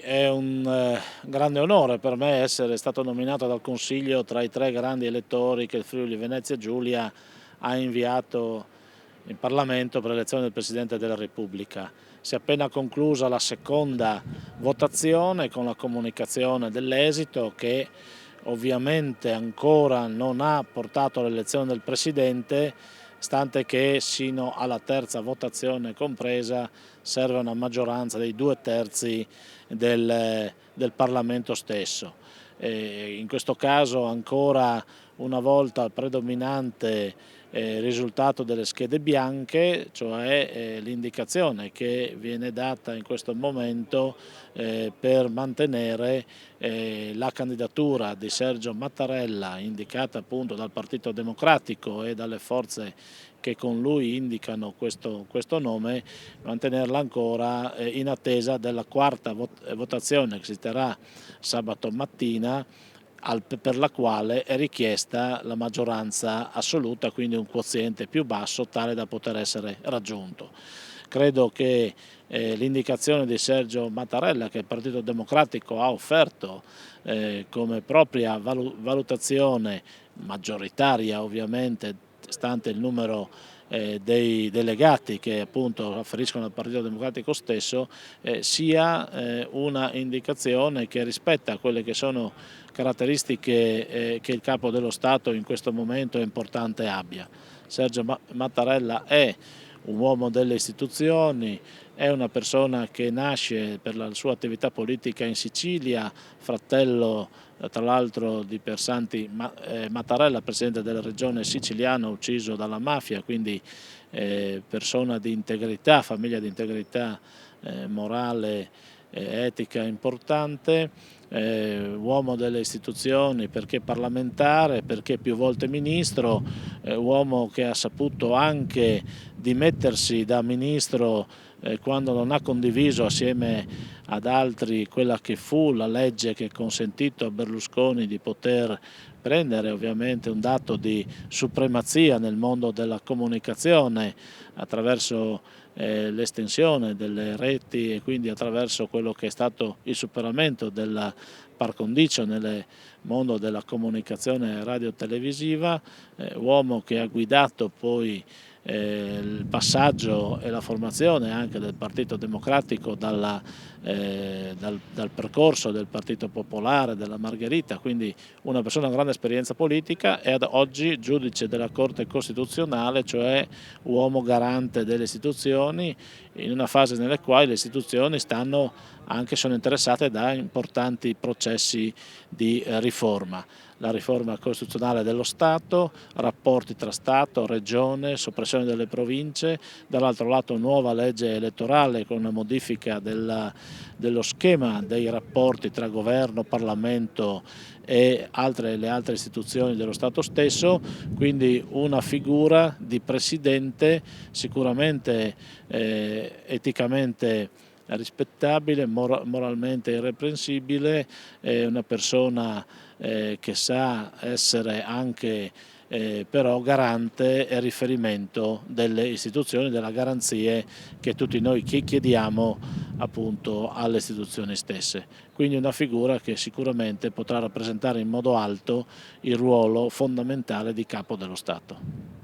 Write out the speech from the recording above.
È un grande onore per me essere stato nominato dal Consiglio tra i 3 grandi elettori che il Friuli Venezia Giulia ha inviato in Parlamento per l'elezione del Presidente della Repubblica. Si è appena conclusa la seconda votazione con la comunicazione dell'esito che ovviamente ancora non ha portato all'elezione del Presidente, stante che sino alla terza votazione compresa serve una maggioranza dei 2/3 del Parlamento stesso. In questo caso ancora una volta il predominante risultato delle schede bianche, cioè l'indicazione che viene data in questo momento per mantenere la candidatura di Sergio Mattarella, indicata appunto dal Partito Democratico e dalle forze che con lui indicano questo nome, mantenerla ancora in attesa della quarta votazione che si terrà sabato mattina, per la quale è richiesta la maggioranza assoluta, quindi un quoziente più basso tale da poter essere raggiunto. Credo che l'indicazione di Sergio Mattarella, che il Partito Democratico ha offerto come propria valutazione maggioritaria, ovviamente, stante il numero dei delegati che appunto afferiscono al Partito Democratico stesso, sia una indicazione che rispetta quelle che sono caratteristiche che il Capo dello Stato in questo momento è importante abbia. Sergio Mattarella è un uomo delle istituzioni, è una persona che nasce per la sua attività politica in Sicilia, fratello tra l'altro di Piersanti Mattarella, presidente della regione siciliana, ucciso dalla mafia, quindi persona di integrità, famiglia di integrità morale e etica importante, uomo delle istituzioni perché parlamentare, perché più volte ministro, uomo che ha saputo anche dimettersi da ministro quando non ha condiviso assieme ad altri quella che fu la legge che ha consentito a Berlusconi di poter prendere ovviamente un dato di supremazia nel mondo della comunicazione attraverso l'estensione delle reti e quindi attraverso quello che è stato il superamento della par condicio nel mondo della comunicazione radio-televisiva, uomo che ha guidato poi il passaggio e la formazione anche del Partito Democratico dal percorso del Partito Popolare, della Margherita, quindi una persona con grande esperienza politica e ad oggi giudice della Corte Costituzionale, cioè uomo garante delle istituzioni, in una fase nella quale le istituzioni sono interessate da importanti processi di riforma. La riforma costituzionale dello Stato, rapporti tra Stato, Regione, soppressione delle province, dall'altro lato nuova legge elettorale con una modifica dello schema dei rapporti tra governo, Parlamento e le altre istituzioni dello Stato stesso, quindi una figura di presidente sicuramente eticamente rispettabile, moralmente irreprensibile, una persona che sa essere anche però garante e riferimento delle istituzioni, delle garanzie che tutti noi chiediamo appunto alle istituzioni stesse. Quindi una figura che sicuramente potrà rappresentare in modo alto il ruolo fondamentale di Capo dello Stato.